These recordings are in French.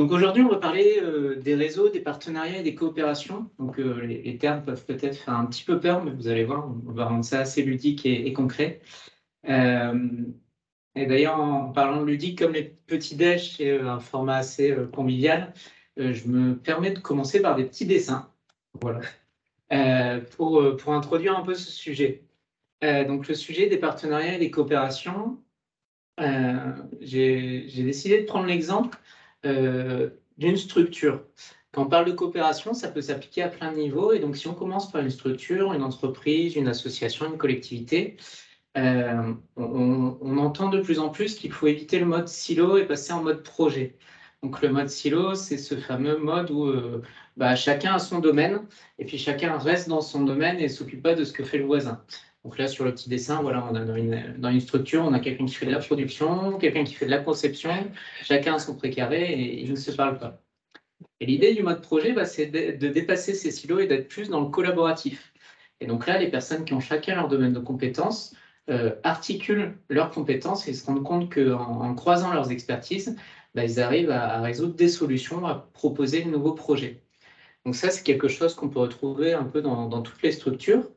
Donc aujourd'hui, on va parler des réseaux, des partenariats et des coopérations. Donc les termes peuvent peut-être faire un petit peu peur, mais vous allez voir, on va rendre ça assez ludique et concret. Euh, et d'ailleurs, en parlant de ludique, comme les petits déj, c'est un format assez convivial, je me permets de commencer par des petits dessins, voilà, pour introduire un peu ce sujet. Donc le sujet des partenariats et des coopérations, j'ai décidé de prendre l'exemple d'une structure. Quand on parle de coopération, ça peut s'appliquer à plein de niveaux. Et donc, si on commence par une structure, une entreprise, une association, une collectivité, on entend de plus en plus qu'il faut éviter le mode silo et passer en mode projet. Donc, le mode silo, c'est ce fameux mode où chacun a son domaine et puis chacun reste dans son domaine et ne s'occupe pas de ce que fait le voisin. Donc là, sur le petit dessin, voilà, on a dans une structure, on a quelqu'un qui fait de la production, quelqu'un qui fait de la conception, chacun a son précaré et ils ne se parlent pas. Et l'idée du mode projet, c'est de dépasser ces silos et d'être plus dans le collaboratif. Et donc là, les personnes qui ont chacun leur domaine de compétences articulent leurs compétences et se rendent compte qu'en croisant leurs expertises, ils arrivent à résoudre des solutions, à proposer de nouveaux projets. Donc ça, c'est quelque chose qu'on peut retrouver un peu dans toutes les structures.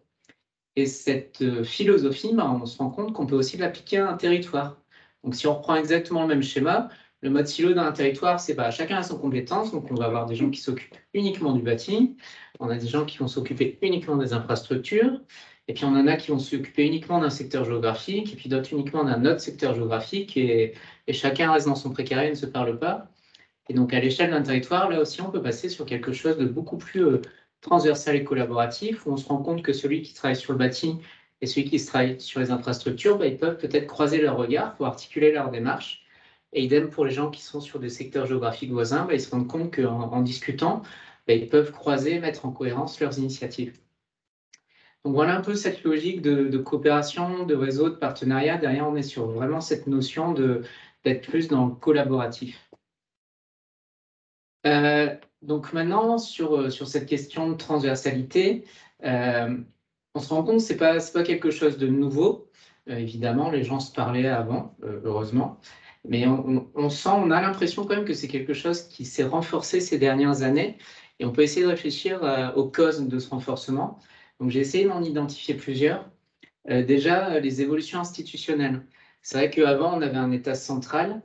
Et cette philosophie, on se rend compte qu'on peut aussi l'appliquer à un territoire. Donc si on reprend exactement le même schéma, le mode silo d'un territoire, c'est chacun a son compétence. Donc on va avoir des gens qui s'occupent uniquement du bâti, on a des gens qui vont s'occuper uniquement des infrastructures, et puis on en a qui vont s'occuper uniquement d'un secteur géographique, et puis d'autres uniquement d'un autre secteur géographique, et chacun reste dans son précaré et ne se parle pas. Et donc, à l'échelle d'un territoire, là aussi, on peut passer sur quelque chose de beaucoup plus transversal et collaboratif, où on se rend compte que celui qui travaille sur le bâti et celui qui travaille sur les infrastructures, ils peuvent peut-être croiser leurs regards pour articuler leur démarche. Et idem pour les gens qui sont sur des secteurs géographiques voisins, ils se rendent compte qu'en discutant, ils peuvent croiser, mettre en cohérence leurs initiatives. Donc voilà un peu cette logique de coopération, de réseau, de partenariat. Derrière, on est sur vraiment cette notion d'être plus dans le collaboratif. Donc maintenant, sur cette question de transversalité, on se rend compte que ce n'est pas quelque chose de nouveau. Évidemment, les gens se parlaient avant, heureusement. Mais on a l'impression quand même que c'est quelque chose qui s'est renforcé ces dernières années. Et on peut essayer de réfléchir aux causes de ce renforcement. Donc j'ai essayé d'en identifier plusieurs. Déjà, les évolutions institutionnelles. C'est vrai qu'avant, on avait un État central,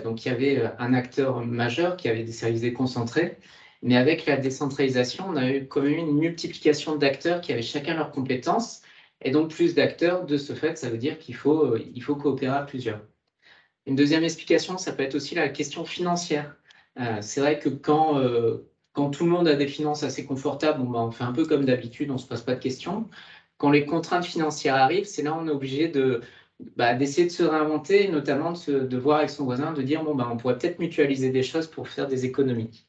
donc il y avait un acteur majeur qui avait des services déconcentrés, mais avec la décentralisation, on a eu quand même une multiplication d'acteurs qui avaient chacun leurs compétences, et donc plus d'acteurs, de ce fait, ça veut dire qu'il faut coopérer à plusieurs. Une deuxième explication, ça peut être aussi la question financière. C'est vrai que quand tout le monde a des finances assez confortables, on fait un peu comme d'habitude, on ne se pose pas de questions. Quand les contraintes financières arrivent, c'est là où on est obligé d'essayer de se réinventer, et notamment de voir avec son voisin, de dire on pourrait peut-être mutualiser des choses pour faire des économies.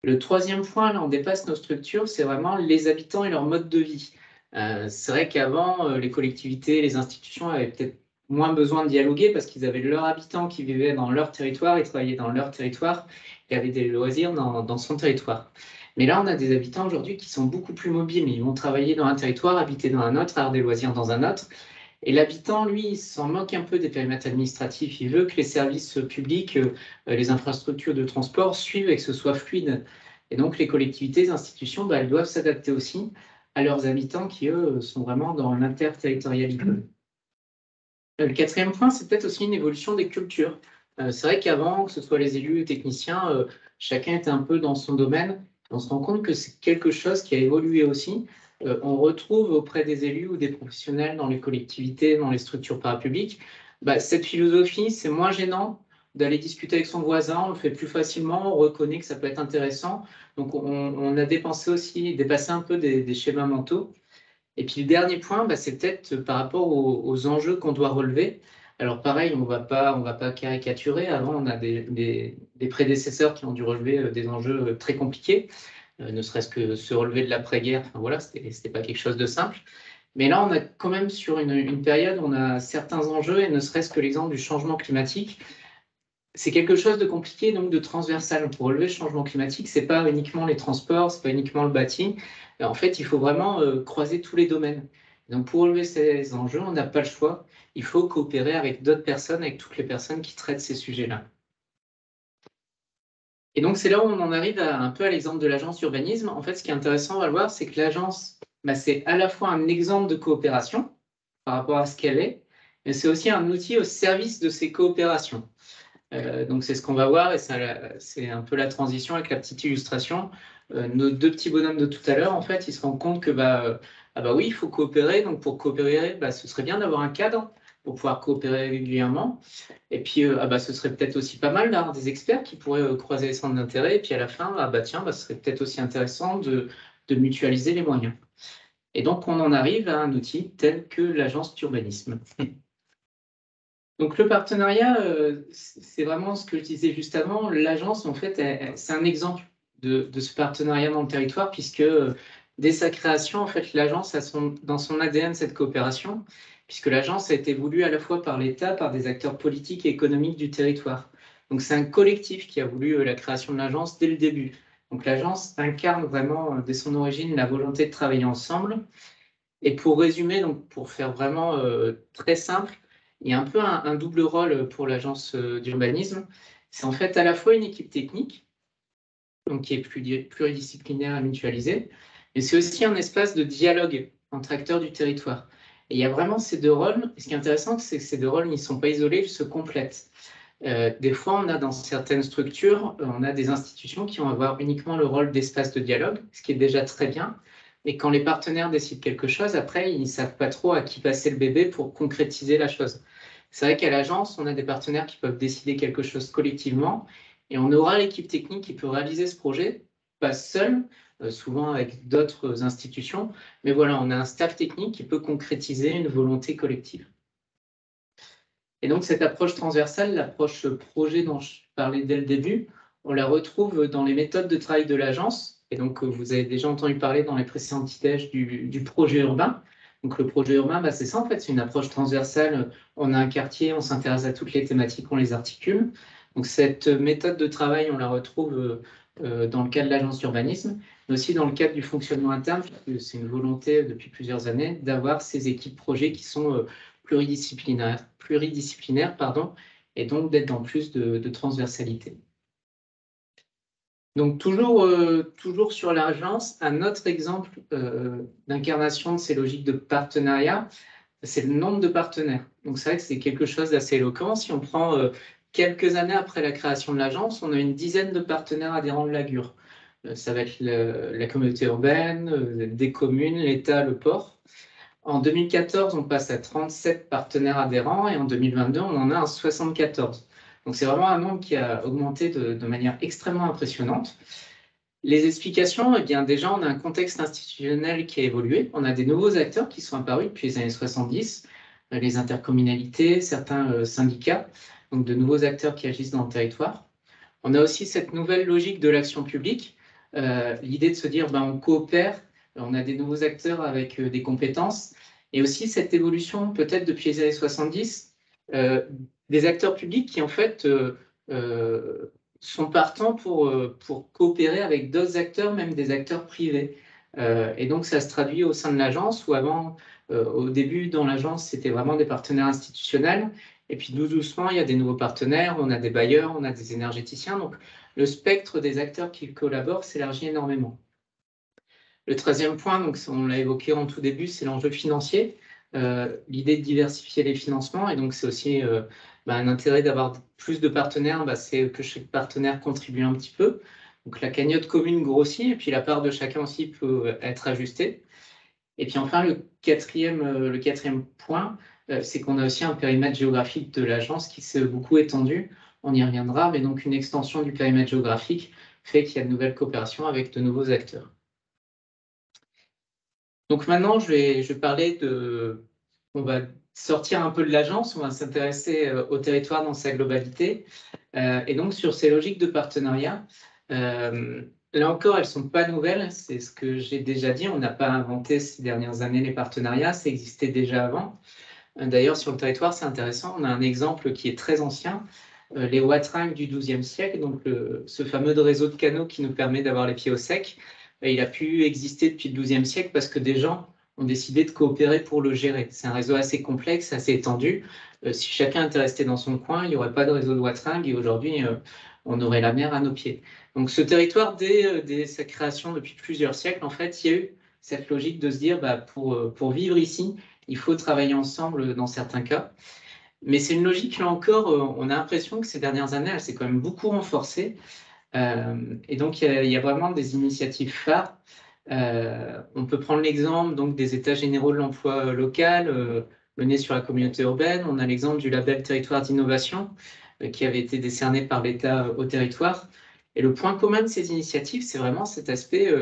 Le troisième point, là, on dépasse nos structures, c'est vraiment les habitants et leur mode de vie. C'est vrai qu'avant, les collectivités, les institutions avaient peut-être moins besoin de dialoguer parce qu'ils avaient leurs habitants qui vivaient dans leur territoire, ils travaillaient dans leur territoire et avaient des loisirs dans son territoire. Mais là, on a des habitants aujourd'hui qui sont beaucoup plus mobiles. Ils vont travailler dans un territoire, habiter dans un autre, avoir des loisirs dans un autre. Et l'habitant, lui, il s'en moque un peu des périmètres administratifs. Il veut que les services publics, les infrastructures de transport suivent et que ce soit fluide. Et donc, les collectivités, les institutions, elles doivent s'adapter aussi à leurs habitants qui, eux, sont vraiment dans l'interterritorialité. Le quatrième point, c'est peut-être aussi une évolution des cultures. C'est vrai qu'avant, que ce soit les élus, les techniciens, chacun était un peu dans son domaine. On se rend compte que c'est quelque chose qui a évolué aussi. On retrouve auprès des élus ou des professionnels dans les collectivités, dans les structures parapubliques, cette philosophie, c'est moins gênant d'aller discuter avec son voisin, on le fait plus facilement, on reconnaît que ça peut être intéressant. Donc on a dépassé un peu des schémas mentaux. Et puis le dernier point, c'est peut-être par rapport aux enjeux qu'on doit relever. Alors pareil, on va pas caricaturer. Avant, on a des prédécesseurs qui ont dû relever des enjeux très compliqués, ne serait-ce que se relever de l'après-guerre. Enfin, voilà, c'était pas quelque chose de simple. Mais là, on a quand même sur une période où on a certains enjeux, et ne serait-ce que l'exemple du changement climatique. C'est quelque chose de compliqué, donc de transversal. Pour relever le changement climatique, ce n'est pas uniquement les transports, ce n'est pas uniquement le bâti. En fait, il faut vraiment croiser tous les domaines. Donc, pour relever ces enjeux, on n'a pas le choix. Il faut coopérer avec d'autres personnes, avec toutes les personnes qui traitent ces sujets-là. Et donc, c'est là où on en arrive un peu à l'exemple de l'agence d'urbanisme. En fait, ce qui est intéressant, on va le voir, c'est que l'agence, c'est à la fois un exemple de coopération par rapport à ce qu'elle est, mais c'est aussi un outil au service de ces coopérations. Donc, c'est ce qu'on va voir, et c'est un peu la transition avec la petite illustration. Nos deux petits bonhommes de tout à l'heure, en fait, ils se rendent compte que oui, il faut coopérer. Donc, pour coopérer, ce serait bien d'avoir un cadre pour pouvoir coopérer régulièrement. Et puis, ce serait peut-être aussi pas mal d'avoir des experts qui pourraient croiser les centres d'intérêt. Et puis, à la fin, ce serait peut-être aussi intéressant de mutualiser les moyens. Et donc, on en arrive à un outil tel que l'agence d'urbanisme. Donc, le partenariat, c'est vraiment ce que je disais juste avant. L'agence, en fait, c'est un exemple de ce partenariat dans le territoire, puisque dès sa création, en fait, l'agence a dans son ADN cette coopération, puisque l'agence a été voulue à la fois par l'État, par des acteurs politiques et économiques du territoire. Donc, c'est un collectif qui a voulu la création de l'agence dès le début. Donc, l'agence incarne vraiment, dès son origine, la volonté de travailler ensemble. Et pour résumer, donc pour faire vraiment très simple, il y a un peu un double rôle pour l'agence d'urbanisme. C'est en fait à la fois une équipe technique, donc qui est pluridisciplinaire et mutualisée, mais c'est aussi un espace de dialogue entre acteurs du territoire. Et il y a vraiment ces deux rôles. Et ce qui est intéressant, c'est que ces deux rôles ne sont pas isolés, ils se complètent. Des fois, on a dans certaines structures, on a des institutions qui vont avoir uniquement le rôle d'espace de dialogue, ce qui est déjà très bien. Mais quand les partenaires décident quelque chose, après, ils ne savent pas trop à qui passer le bébé pour concrétiser la chose. C'est vrai qu'à l'agence, on a des partenaires qui peuvent décider quelque chose collectivement, et on aura l'équipe technique qui peut réaliser ce projet, pas seul, souvent avec d'autres institutions, mais voilà, on a un staff technique qui peut concrétiser une volonté collective. Et donc, cette approche transversale, l'approche projet dont je parlais dès le début, on la retrouve dans les méthodes de travail de l'agence. Et donc, vous avez déjà entendu parler dans les précédents petits-déj du projet urbain. Donc, le projet urbain, c'est ça, en fait, c'est une approche transversale. On a un quartier, on s'intéresse à toutes les thématiques, on les articule. Donc, cette méthode de travail, on la retrouve dans le cadre de l'agence d'urbanisme, mais aussi dans le cadre du fonctionnement interne, parce que c'est une volonté depuis plusieurs années d'avoir ces équipes projets qui sont pluridisciplinaires, et donc d'être dans plus de transversalité. Donc toujours sur l'agence, un autre exemple d'incarnation de ces logiques de partenariat, c'est le nombre de partenaires. Donc c'est vrai que c'est quelque chose d'assez éloquent. Si on prend quelques années après la création de l'agence, on a une dizaine de partenaires adhérents de l'AGUR. Ça va être la communauté urbaine, des communes, l'État, le port. En 2014, on passe à 37 partenaires adhérents et en 2022, on en a un 74. Donc c'est vraiment un nombre qui a augmenté de manière extrêmement impressionnante. Les explications, eh bien déjà, on a un contexte institutionnel qui a évolué. On a des nouveaux acteurs qui sont apparus depuis les années 70, les intercommunalités, certains syndicats, donc de nouveaux acteurs qui agissent dans le territoire. On a aussi cette nouvelle logique de l'action publique, l'idée de se dire on coopère, on a des nouveaux acteurs avec des compétences, et aussi cette évolution peut-être depuis les années 70, des acteurs publics qui en fait sont partants pour coopérer avec d'autres acteurs, même des acteurs privés. Et donc ça se traduit au sein de l'agence, où avant, au début dans l'agence, c'était vraiment des partenaires institutionnels, et puis doucement, il y a des nouveaux partenaires, on a des bailleurs, on a des énergéticiens, donc le spectre des acteurs qui collaborent s'élargit énormément. Le 13e point, donc on l'a évoqué en tout début, c'est l'enjeu financier, l'idée de diversifier les financements, et donc c'est aussi un intérêt d'avoir plus de partenaires, c'est que chaque partenaire contribue un petit peu. Donc la cagnotte commune grossit, et puis la part de chacun aussi peut être ajustée. Et puis enfin, le quatrième point, c'est qu'on a aussi un périmètre géographique de l'agence qui s'est beaucoup étendu. On y reviendra, mais donc une extension du périmètre géographique fait qu'il y a de nouvelles coopérations avec de nouveaux acteurs. Donc maintenant, je vais parler on va sortir un peu de l'agence, on va s'intéresser au territoire dans sa globalité. Et donc sur ces logiques de partenariat, là encore, elles ne sont pas nouvelles, c'est ce que j'ai déjà dit, on n'a pas inventé ces dernières années les partenariats, ça existait déjà avant. D'ailleurs, sur le territoire, c'est intéressant, on a un exemple qui est très ancien, les wateringues du XIIe siècle, donc ce fameux réseau de canaux qui nous permet d'avoir les pieds au sec. Il a pu exister depuis le XIIe siècle parce que des gens ont décidé de coopérer pour le gérer. C'est un réseau assez complexe, assez étendu. Si chacun était resté dans son coin, il n'y aurait pas de réseau de wateringues. Et aujourd'hui, on aurait la mer à nos pieds. Donc ce territoire, dès sa création depuis plusieurs siècles, en fait, il y a eu cette logique de se dire, pour vivre ici, il faut travailler ensemble dans certains cas. Mais c'est une logique, là encore, on a l'impression que ces dernières années, elle s'est quand même beaucoup renforcée. Et donc, il y a vraiment des initiatives phares. On peut prendre l'exemple donc des États généraux de l'emploi local menés sur la communauté urbaine. On a l'exemple du label Territoire d'innovation qui avait été décerné par l'État au territoire. Et le point commun de ces initiatives, c'est vraiment cet aspect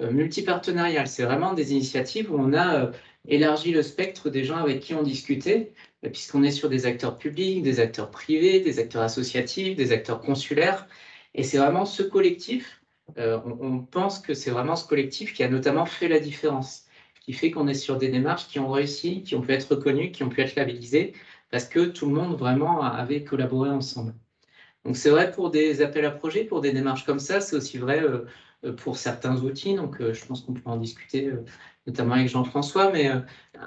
multipartenarial. C'est vraiment des initiatives où on a élargi le spectre des gens avec qui on discutait, puisqu'on est sur des acteurs publics, des acteurs privés, des acteurs associatifs, des acteurs consulaires. Et c'est vraiment ce collectif, on pense que c'est vraiment ce collectif qui a notamment fait la différence, qui fait qu'on est sur des démarches qui ont réussi, qui ont pu être reconnues, qui ont pu être labellisées, parce que tout le monde vraiment avait collaboré ensemble. Donc c'est vrai pour des appels à projets, pour des démarches comme ça, c'est aussi vrai pour certains outils. Donc je pense qu'on peut en discuter notamment avec Jean-François, mais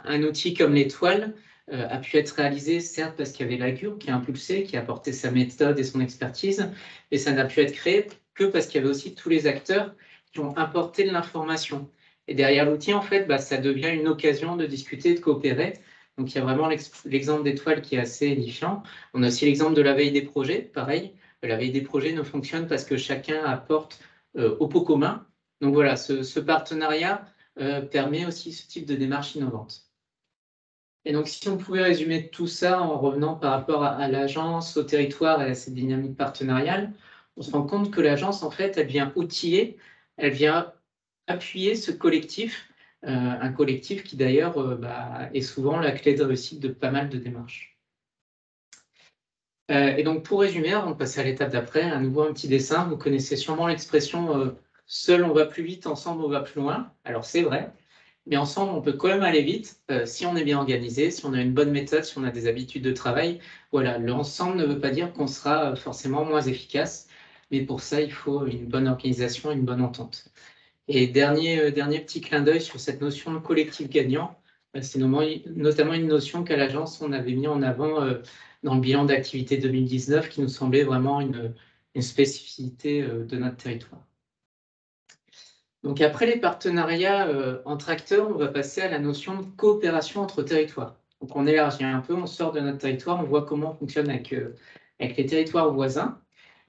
un outil comme l'étoile a pu être réalisé certes parce qu'il y avait la GUR qui a impulsé, qui a apporté sa méthode et son expertise, et ça n'a pu être créé que parce qu'il y avait aussi tous les acteurs qui ont apporté de l'information. Et derrière l'outil, en fait, ça devient une occasion de discuter, de coopérer. Donc il y a vraiment l'exemple d'étoile qui est assez édifiant. On a aussi l'exemple de la veille des projets, pareil. La veille des projets ne fonctionne parce que chacun apporte au pot commun. Donc voilà, ce partenariat permet aussi ce type de démarche innovante. Et donc si on pouvait résumer tout ça en revenant par rapport à l'agence, au territoire et à cette dynamique partenariale, on se rend compte que l'agence, en fait, elle vient outiller, elle vient appuyer ce collectif, un collectif qui d'ailleurs est souvent la clé de réussite de pas mal de démarches. Et donc, pour résumer, avant de passer à l'étape d'après, à nouveau un petit dessin. Vous connaissez sûrement l'expression seul on va plus vite, ensemble on va plus loin. Alors, c'est vrai, mais ensemble on peut quand même aller vite si on est bien organisé, si on a une bonne méthode, si on a des habitudes de travail. Voilà, l'ensemble ne veut pas dire qu'on sera forcément moins efficace, mais pour ça, il faut une bonne organisation, une bonne entente. Et dernier petit clin d'œil sur cette notion de collectif gagnant, c'est notamment une notion qu'à l'agence, on avait mis en avant dans le bilan d'activité 2019 qui nous semblait vraiment une spécificité de notre territoire. Donc après les partenariats entre acteurs, on va passer à la notion de coopération entre territoires. Donc on élargit un peu, on sort de notre territoire, on voit comment on fonctionne avec les territoires voisins.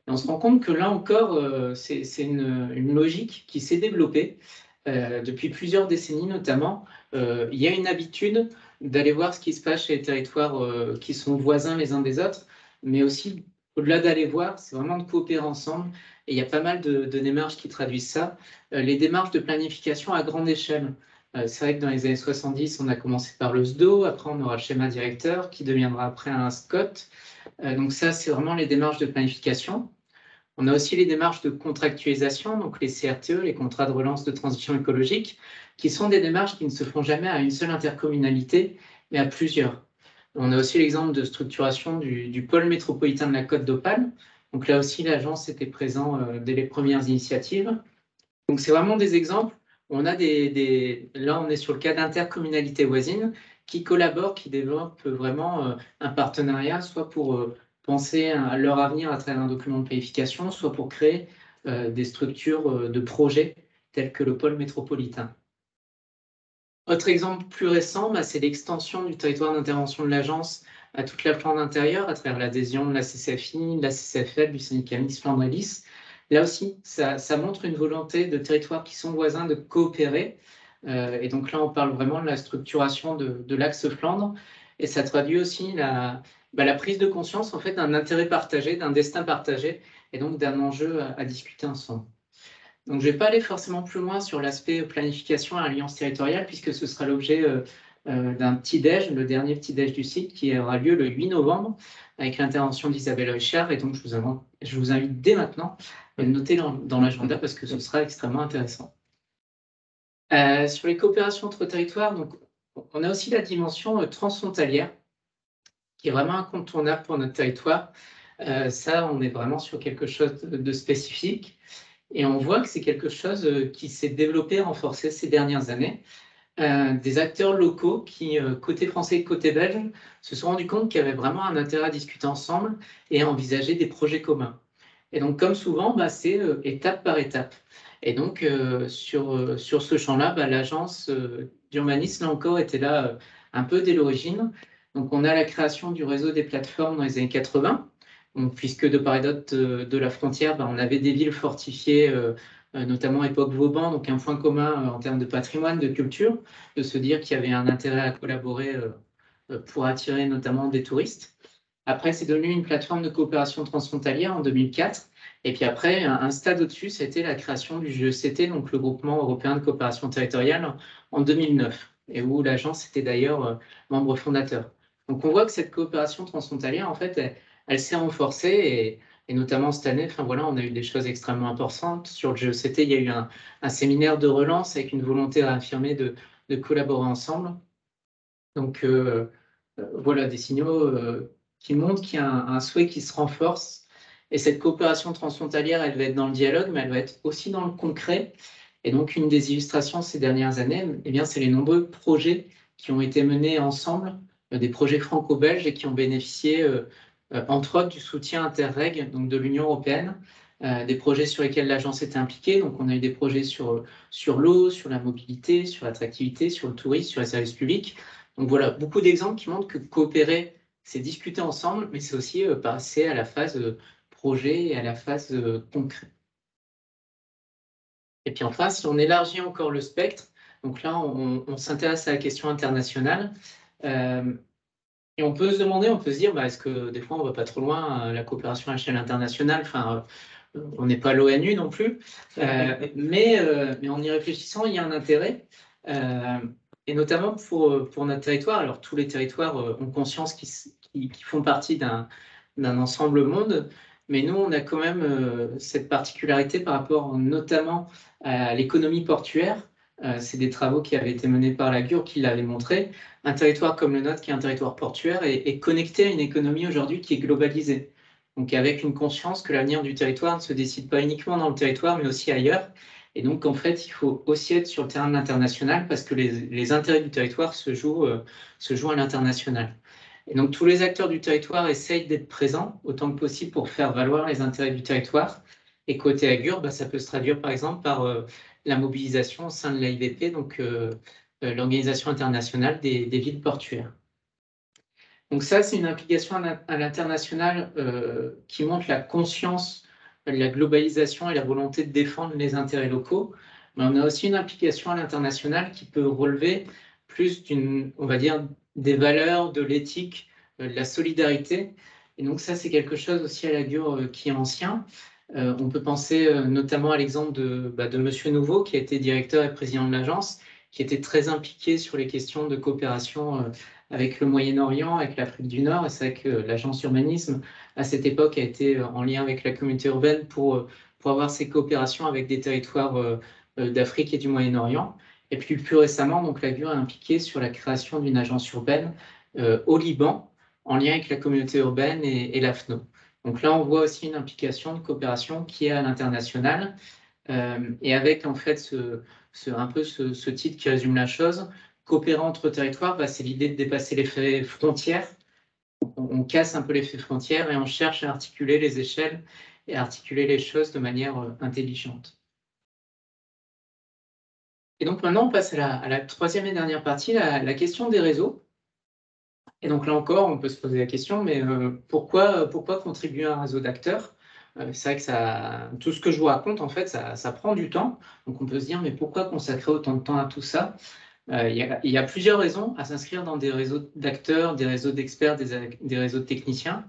Et on se rend compte que là encore, c'est une logique qui s'est développée depuis plusieurs décennies notamment. Il y a une habitude d'aller voir ce qui se passe chez les territoires qui sont voisins les uns des autres, mais aussi, au-delà d'aller voir, c'est vraiment de coopérer ensemble. Et il y a pas mal de démarches qui traduisent ça. Les démarches de planification à grande échelle. C'est vrai que dans les années 70, on a commencé par le SDO, après on aura le schéma directeur qui deviendra après un SCOT. Donc ça, c'est vraiment les démarches de planification. On a aussi les démarches de contractualisation, donc les CRTE, les contrats de relance de transition écologique, qui sont des démarches qui ne se font jamais à une seule intercommunalité, mais à plusieurs. On a aussi l'exemple de structuration du pôle métropolitain de la Côte d'Opale. Donc là aussi, l'agence était présente dès les premières initiatives. Donc c'est vraiment des exemples. On a là, on est sur le cas d'intercommunalités voisines qui collaborent, qui développent vraiment un partenariat, soit pour penser à leur avenir à travers un document de planification, soit pour créer des structures de projets tels que le pôle métropolitain. Autre exemple plus récent, c'est l'extension du territoire d'intervention de l'agence à toute la Flandre intérieure à travers l'adhésion de la CCFI, de la CCFL, du syndicat mixte Flandre et Lys. Là aussi, ça montre une volonté de territoires qui sont voisins de coopérer. Et donc là, on parle vraiment de la structuration de l'axe Flandre. Et ça traduit aussi la prise de conscience en fait, d'un intérêt partagé, d'un destin partagé, et donc d'un enjeu à discuter ensemble. Donc je ne vais pas aller forcément plus loin sur l'aspect planification et alliance territoriale, puisque ce sera l'objet d'un petit déj, le dernier petit déj du site, qui aura lieu le 8 novembre, avec l'intervention d'Isabelle Richard. Et donc je vous invite dès maintenant à le noter dans l'agenda, parce que ce sera extrêmement intéressant. Sur les coopérations entre territoires, donc, on a aussi la dimension transfrontalière, qui est vraiment incontournable pour notre territoire. Ça, on est vraiment sur quelque chose de spécifique. Et on voit que c'est quelque chose qui s'est développé, renforcé ces dernières années. Des acteurs locaux qui, côté français et côté belge, se sont rendus compte qu'il y avait vraiment un intérêt à discuter ensemble et à envisager des projets communs. Et donc, comme souvent, c'est étape par étape. Et donc, sur ce champ-là, l'agence d'urbanisme, là encore, était là un peu dès l'origine. Donc, on a la création du réseau des plateformes dans les années 80, donc, puisque de part et d'autre de la frontière, on avait des villes fortifiées, notamment époque Vauban, donc un point commun en termes de patrimoine, de culture, de se dire qu'il y avait un intérêt à collaborer pour attirer notamment des touristes. Après, c'est devenu une plateforme de coopération transfrontalière en 2004. Et puis après, un stade au-dessus, c'était la création du GECT, donc le Groupement européen de coopération territoriale, en 2009, et où l'agence était d'ailleurs membre fondateur. Donc on voit que cette coopération transfrontalière, en fait, elle s'est renforcée, et notamment cette année, voilà, on a eu des choses extrêmement importantes. Sur le GECT, il y a eu un séminaire de relance avec une volonté réaffirmée de collaborer ensemble. Donc voilà, des signaux qui montrent qu'il y a un souhait qui se renforce. Et cette coopération transfrontalière, elle va être dans le dialogue, mais elle va être aussi dans le concret. Et donc, une des illustrations ces dernières années, c'est les nombreux projets qui ont été menés ensemble, des projets franco-belges et qui ont bénéficié, entre autres, du soutien Interreg, donc de l'Union européenne, des projets sur lesquels l'agence était impliquée. Donc, on a eu des projets sur l'eau, sur la mobilité, sur l'attractivité, sur le tourisme, sur les services publics. Donc voilà, beaucoup d'exemples qui montrent que coopérer, c'est discuter ensemble, mais c'est aussi passer à la phase projet et à la phase concret. Et puis enfin, si on élargit encore le spectre, donc là, on s'intéresse à la question internationale. Et on peut se demander, on peut se dire, est-ce que des fois, on ne va pas trop loin, la coopération à l'échelle internationale, on n'est pas l'ONU non plus, mais en y réfléchissant, il y a un intérêt. Et notamment pour notre territoire. Alors, tous les territoires ont conscience qu'ils font partie d'un ensemble monde, mais nous, on a quand même cette particularité par rapport notamment à l'économie portuaire. C'est des travaux qui avaient été menés par la GUR qui l'avaient montré. Un territoire comme le nôtre, qui est un territoire portuaire, est connecté à une économie aujourd'hui qui est globalisée. Donc, avec une conscience que l'avenir du territoire ne se décide pas uniquement dans le territoire, mais aussi ailleurs. Et donc, en fait, il faut aussi être sur le terrain de l'international parce que les intérêts du territoire se jouent à l'international. Et donc, tous les acteurs du territoire essayent d'être présents autant que possible pour faire valoir les intérêts du territoire. Et côté AGUR, ça peut se traduire par exemple par la mobilisation au sein de l'AIVP, donc l'Organisation internationale des villes portuaires. Donc ça, c'est une implication à l'international qui montre la conscience de la globalisation et la volonté de défendre les intérêts locaux. Mais on a aussi une implication à l'international qui peut relever plus on va dire, des valeurs, de l'éthique, de la solidarité. Et donc ça, c'est quelque chose aussi à la GUR qui est ancien. On peut penser notamment à l'exemple de Monsieur Nouveau, qui a été directeur et président de l'agence, qui était très impliqué sur les questions de coopération avec le Moyen-Orient, avec l'Afrique du Nord. Et c'est vrai que l'agence urbanisme, à cette époque, a été en lien avec la communauté urbaine pour avoir ces coopérations avec des territoires d'Afrique et du Moyen-Orient. Et puis plus récemment, donc, la GUR est impliquée sur la création d'une agence urbaine au Liban, en lien avec la communauté urbaine et l'AFNO. Donc là, on voit aussi une implication de coopération qui est à l'international, et avec en fait ce titre qui résume la chose. Coopérer entre territoires, c'est l'idée de dépasser l'effet frontière. On casse un peu l'effet frontière et on cherche à articuler les échelles et à articuler les choses de manière intelligente. Et donc maintenant, on passe à la troisième et dernière partie, la question des réseaux. Et donc là encore, on peut se poser la question, mais pourquoi contribuer à un réseau d'acteurs? C'est vrai que tout ce que je vous raconte, en fait, ça prend du temps. Donc on peut se dire, mais pourquoi consacrer autant de temps à tout ça? Il y a plusieurs raisons à s'inscrire dans des réseaux d'acteurs, des réseaux d'experts, des réseaux de techniciens.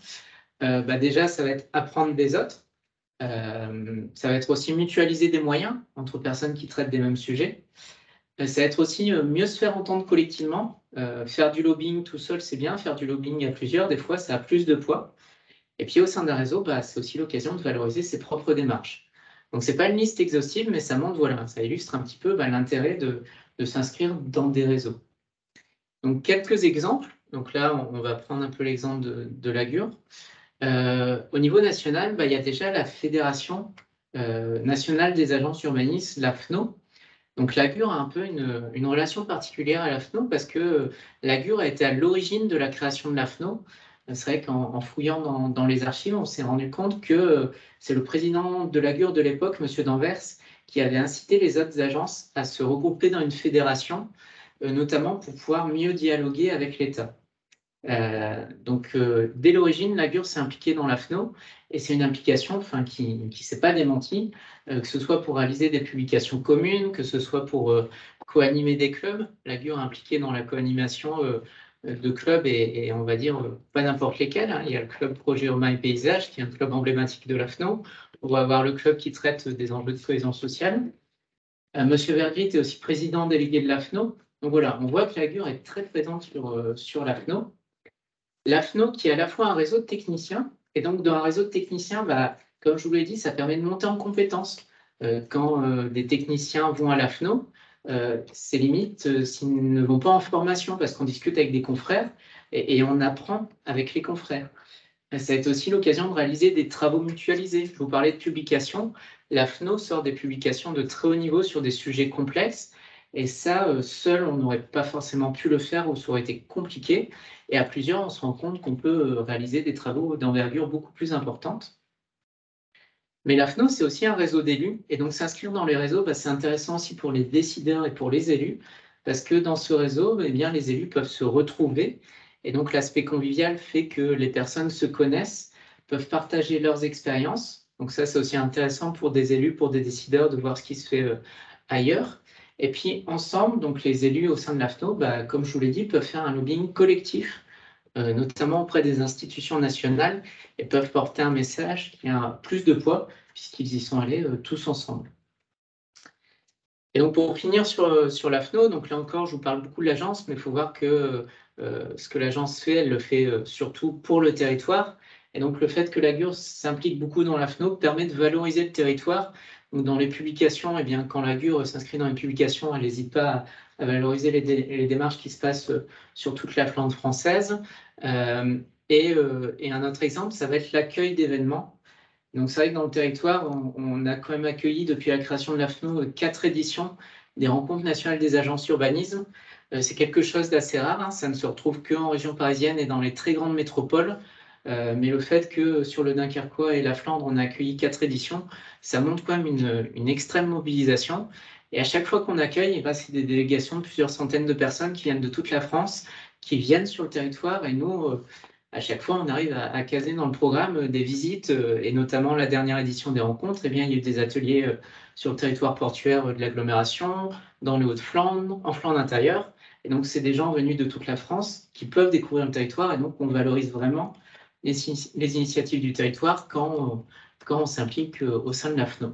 Déjà, ça va être apprendre des autres. Ça va être aussi mutualiser des moyens entre personnes qui traitent des mêmes sujets. Ça va être aussi mieux se faire entendre collectivement. Faire du lobbying tout seul, c'est bien. Faire du lobbying à plusieurs, des fois, ça a plus de poids. Et puis, au sein d'un réseau, c'est aussi l'occasion de valoriser ses propres démarches. Donc, ce n'est pas une liste exhaustive, mais ça montre, voilà, ça illustre un petit peu l'intérêt de s'inscrire dans des réseaux. Donc, quelques exemples. Donc là, on va prendre un peu l'exemple de la GUR. Au niveau national, il y a déjà la Fédération nationale des agences urbanistes, l'AFNO. Donc la GUR a un peu une relation particulière à l'AFNO parce que la GUR a été à l'origine de la création de l'AFNO. c'est vrai qu'en fouillant dans les archives, on s'est rendu compte que c'est le président de l'Agur de l'époque, M. Danvers, qui avait incité les autres agences à se regrouper dans une fédération, notamment pour pouvoir mieux dialoguer avec l'État. Dès l'origine, l'Agur s'est impliqué dans l'AFNO, et c'est une implication qui ne s'est pas démentie, que ce soit pour réaliser des publications communes, que ce soit pour co-animer des clubs. L'Agur est impliqué dans la co-animation de clubs, et on va dire pas n'importe lesquels, hein. Il y a le club Projet Urbain et Paysage, qui est un club emblématique de l'AFNO. On va avoir le club qui traite des enjeux de cohésion sociale. Monsieur Vergrit est aussi président délégué de l'AFNO. Donc voilà, on voit que l'Agur est très présente sur l'AFNO. L'AFNO qui est à la fois un réseau de techniciens, et donc dans un réseau de techniciens, comme je vous l'ai dit, ça permet de monter en compétences. Quand des techniciens vont à l'AFNO, c'est limite s'ils ne vont pas en formation, parce qu'on discute avec des confrères et on apprend avec les confrères. Ça a été aussi l'occasion de réaliser des travaux mutualisés. Je vous parlais de publications. L'AFNO sort des publications de très haut niveau sur des sujets complexes. Et ça, seul, on n'aurait pas forcément pu le faire ou ça aurait été compliqué. Et à plusieurs, on se rend compte qu'on peut réaliser des travaux d'envergure beaucoup plus importante. Mais l'AFNO, c'est aussi un réseau d'élus. Et donc, s'inscrire dans les réseaux, c'est intéressant aussi pour les décideurs et pour les élus. Parce que dans ce réseau, eh bien, les élus peuvent se retrouver. Et donc, l'aspect convivial fait que les personnes se connaissent, peuvent partager leurs expériences. Donc ça, c'est aussi intéressant pour des élus, pour des décideurs, de voir ce qui se fait ailleurs. Et puis, ensemble, donc les élus au sein de l'AFNO, comme je vous l'ai dit, peuvent faire un lobbying collectif, notamment auprès des institutions nationales, et peuvent porter un message qui a plus de poids, puisqu'ils y sont allés tous ensemble. Et donc, pour finir sur l'AFNO, donc là encore, je vous parle beaucoup de l'agence, mais il faut voir que ce que l'agence fait, elle le fait surtout pour le territoire. Et donc, le fait que l'Agur s'implique beaucoup dans l'AFNO permet de valoriser le territoire. Donc, dans les publications, eh bien, quand l'Agur s'inscrit dans les publications, elle n'hésite pas à valoriser les démarches qui se passent sur toute la Flandre française. Et un autre exemple, ça va être l'accueil d'événements. Donc c'est vrai que dans le territoire, on a quand même accueilli depuis la création de l'AFNO 4 éditions des rencontres nationales des agences urbanisme. C'est quelque chose d'assez rare, hein. Ça ne se retrouve qu'en région parisienne et dans les très grandes métropoles. Mais le fait que sur le Dunkerquois et la Flandre, on a accueilli 4 éditions, ça montre quand même une extrême mobilisation. Et à chaque fois qu'on accueille, c'est des délégations de plusieurs centaines de personnes qui viennent de toute la France, qui viennent sur le territoire. Et nous, à chaque fois, on arrive à caser dans le programme des visites, et notamment la dernière édition des rencontres, il y a eu des ateliers sur le territoire portuaire de l'agglomération, dans les Hauts-de-Flandre, en Flandre intérieure. Et donc, c'est des gens venus de toute la France qui peuvent découvrir le territoire, et donc on valorise vraiment les initiatives du territoire quand on s'implique au sein de l'AFNO.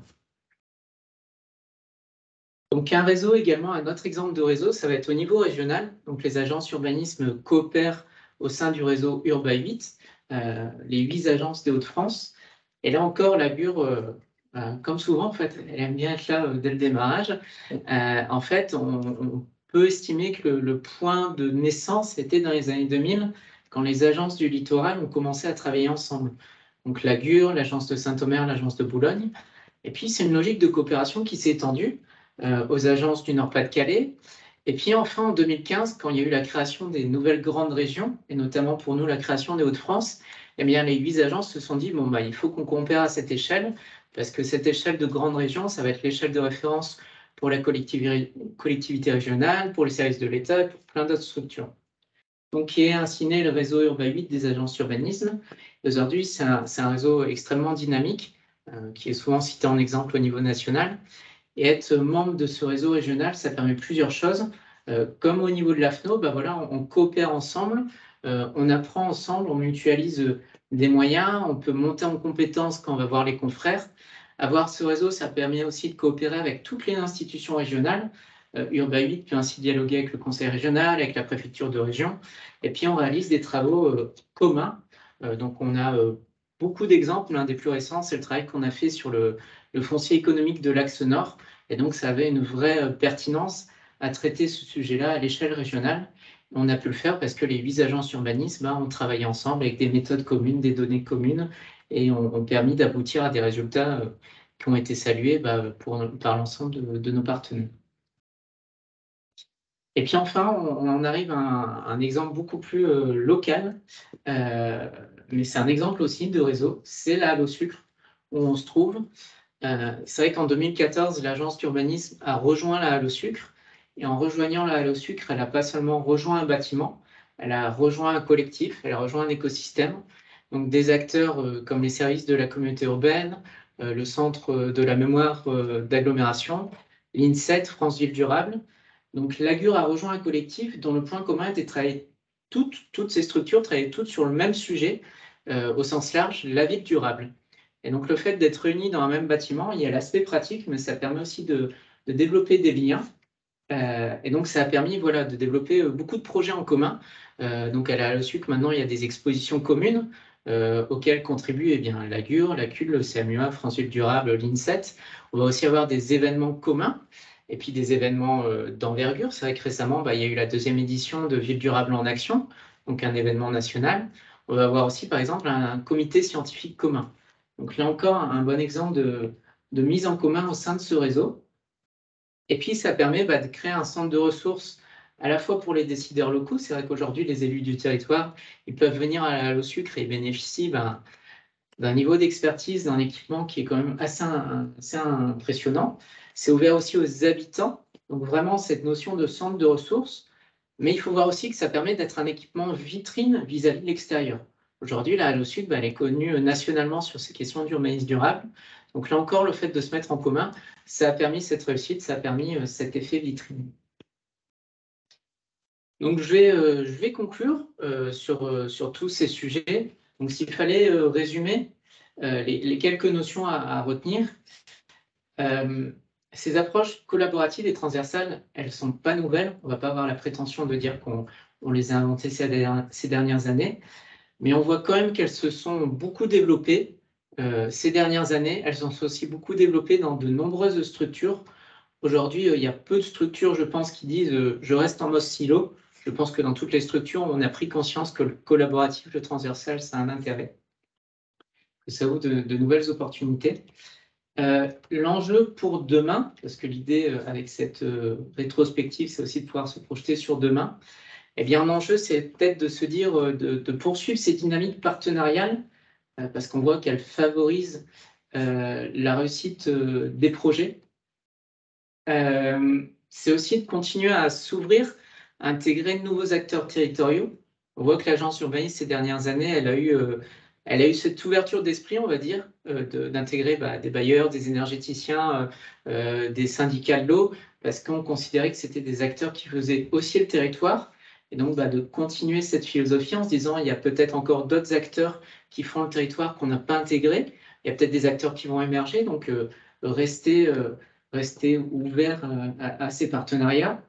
Donc, un réseau également, un autre exemple de réseau, ça va être au niveau régional. Donc, les agences urbanisme coopèrent au sein du réseau Urba 8, les 8 agences des Hauts-de-France. Et là encore, l'Agur, comme souvent, en fait, elle aime bien être là dès le démarrage. En fait, on peut estimer que le point de naissance était dans les années 2000, quand les agences du littoral ont commencé à travailler ensemble. Donc l'Agur, l'agence de Saint-Omer, l'agence de Boulogne. Et puis, c'est une logique de coopération qui s'est étendue aux agences du Nord-Pas-de-Calais. Et puis enfin, en 2015, quand il y a eu la création des nouvelles grandes régions, et notamment pour nous la création des Hauts-de-France, eh bien, les 8 agences se sont dit, il faut qu'on coopère à cette échelle, parce que cette échelle de grande région, ça va être l'échelle de référence pour la collectivité régionale, pour les services de l'État et pour plein d'autres structures. Donc, qui est ainsi né le réseau Urba 8 des agences urbanisme. Aujourd'hui, c'est un réseau extrêmement dynamique, qui est souvent cité en exemple au niveau national. Et être membre de ce réseau régional, ça permet plusieurs choses. Comme au niveau de l'AFNO, on coopère ensemble, on apprend ensemble, on mutualise des moyens, on peut monter en compétences quand on va voir les confrères. Avoir ce réseau, ça permet aussi de coopérer avec toutes les institutions régionales. Urba 8 peut ainsi dialoguer avec le conseil régional, avec la préfecture de région. Et puis, on réalise des travaux communs. Donc, on a beaucoup d'exemples. L'un des plus récents, c'est le travail qu'on a fait sur le foncier économique de l'Axe Nord. Et donc, ça avait une vraie pertinence à traiter ce sujet-là à l'échelle régionale. On a pu le faire parce que les 8 agences urbanisme ont travaillé ensemble avec des méthodes communes, des données communes, et ont permis d'aboutir à des résultats qui ont été salués par l'ensemble de nos partenaires. Et puis enfin, on en arrive à un exemple beaucoup plus local, mais c'est un exemple aussi de réseau, c'est la Halle au Sucre, où on se trouve. C'est vrai qu'en 2014, l'agence d'urbanisme a rejoint la Halle au Sucre, et en rejoignant la Halle au Sucre, elle n'a pas seulement rejoint un bâtiment, elle a rejoint un collectif, elle a rejoint un écosystème, donc des acteurs comme les services de la communauté urbaine, le centre de la mémoire d'agglomération, l'INSET, France Ville Durable. Donc l'AGUR a rejoint un collectif dont le point commun était de travailler, toutes ces structures travaillaient toutes sur le même sujet, au sens large, la ville durable. Et donc le fait d'être réunis dans un même bâtiment, il y a l'aspect pratique, mais ça permet aussi de développer des liens. Et donc ça a permis voilà, de développer beaucoup de projets en commun. Donc à la Halle au Sucre, maintenant, il y a des expositions communes auxquelles contribuent eh bien, l'AGUR, la CUL, le CMUA, France Ville Durable, l'INSET. On va aussi avoir des événements communs et puis des événements d'envergure. C'est vrai que récemment, il y a eu la 2e édition de Ville Durable en Action, donc un événement national. On va avoir aussi, par exemple, un comité scientifique commun. Donc là encore, un bon exemple de mise en commun au sein de ce réseau. Et puis, ça permet de créer un centre de ressources à la fois pour les décideurs locaux. C'est vrai qu'aujourd'hui, les élus du territoire, ils peuvent venir à la Halle au Sucre et bénéficient d'un niveau d'expertise, d'un équipement qui est quand même assez impressionnant. C'est ouvert aussi aux habitants. Donc vraiment, cette notion de centre de ressources. Mais il faut voir aussi que ça permet d'être un équipement vitrine vis-à-vis de l'extérieur. Aujourd'hui, la Halle au Sud, elle est connue nationalement sur ces questions d'urbanisme durable. Donc là encore, le fait de se mettre en commun, ça a permis cette réussite, ça a permis cet effet vitrine. Donc je vais conclure sur tous ces sujets. Donc s'il fallait résumer les quelques notions à retenir, ces approches collaboratives et transversales, elles ne sont pas nouvelles. On ne va pas avoir la prétention de dire qu'on les a inventées ces dernières années, mais on voit quand même qu'elles se sont beaucoup développées ces dernières années. Elles sont aussi beaucoup développées dans de nombreuses structures. Aujourd'hui, il y a peu de structures, je pense, qui disent je reste en mode silo. Je pense que dans toutes les structures, on a pris conscience que le collaboratif, le transversal, ça a un intérêt, que ça ouvre de nouvelles opportunités. L'enjeu pour demain, parce que l'idée avec cette rétrospective, c'est aussi de pouvoir se projeter sur demain, eh bien, l'enjeu, c'est peut-être de se dire, de poursuivre ces dynamiques partenariales, parce qu'on voit qu'elles favorisent la réussite des projets. C'est aussi de continuer à s'ouvrir, à intégrer de nouveaux acteurs territoriaux. On voit que l'agence urbaniste, ces dernières années, elle a eu cette ouverture d'esprit, on va dire, d'intégrer des bailleurs, des énergéticiens, des syndicats de l'eau, parce qu'on considérait que c'était des acteurs qui faisaient aussi le territoire. Et donc, de continuer cette philosophie en se disant, il y a peut-être encore d'autres acteurs qui font le territoire qu'on n'a pas intégré. Il y a peut-être des acteurs qui vont émerger. Donc, rester ouvert à ces partenariats,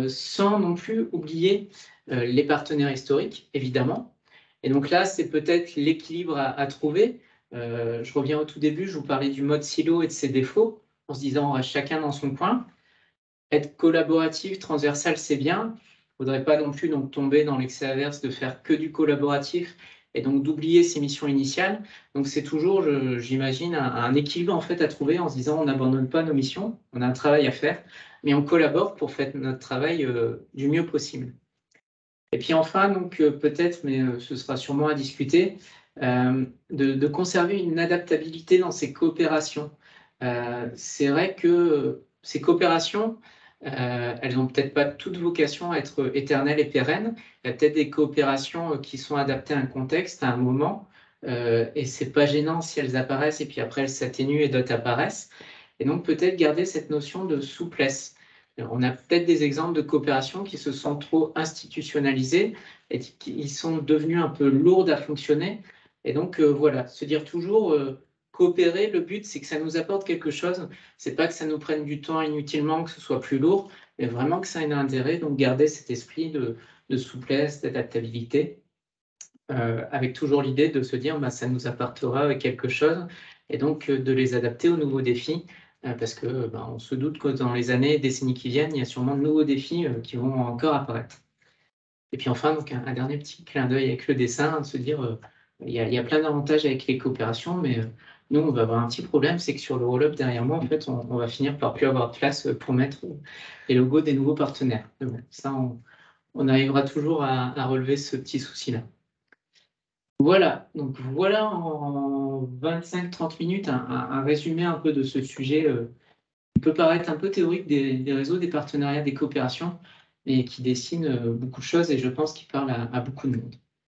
sans non plus oublier les partenaires historiques, évidemment. Et donc là, c'est peut-être l'équilibre à trouver. Je reviens au tout début, je vous parlais du mode silo et de ses défauts, en se disant on reste chacun dans son coin. Être collaboratif, transversal, c'est bien. Il ne faudrait pas non plus donc, tomber dans l'excès inverse de faire que du collaboratif et donc d'oublier ses missions initiales. Donc c'est toujours, j'imagine, un équilibre en fait à trouver en se disant on n'abandonne pas nos missions, on a un travail à faire, mais on collabore pour faire notre travail du mieux possible. Et puis enfin, donc peut-être, mais ce sera sûrement à discuter, de conserver une adaptabilité dans ces coopérations. C'est vrai que ces coopérations, elles n'ont peut-être pas toute vocation à être éternelles et pérennes. Il y a peut-être des coopérations qui sont adaptées à un contexte, à un moment, et c'est pas gênant si elles apparaissent et puis après elles s'atténuent et d'autres apparaissent. Et donc peut-être garder cette notion de souplesse. On a peut-être des exemples de coopération qui se sont trop institutionnalisées et qui sont devenues un peu lourdes à fonctionner. Et donc voilà, se dire toujours coopérer, le but c'est que ça nous apporte quelque chose. C'est pas que ça nous prenne du temps inutilement, que ce soit plus lourd, mais vraiment que ça ait un intérêt. Donc garder cet esprit de souplesse, d'adaptabilité, avec toujours l'idée de se dire ça nous apportera quelque chose et donc de les adapter aux nouveaux défis. Parce que on se doute que dans les années, décennies qui viennent, il y a sûrement de nouveaux défis qui vont encore apparaître. Et puis enfin, donc un dernier petit clin d'œil avec le dessin, de se dire il y a plein d'avantages avec les coopérations, mais Nous, on va avoir un petit problème, c'est que sur le roll-up derrière moi, en fait, on va finir par plus avoir de place pour mettre les logos des nouveaux partenaires. Mais bon, ça, on arrivera toujours à relever ce petit souci-là. Voilà, donc voilà en 25-30 minutes un résumé un peu de ce sujet qui peut paraître un peu théorique des réseaux, des partenariats, des coopérations, mais qui dessine beaucoup de choses et je pense qu'il parle à beaucoup de monde.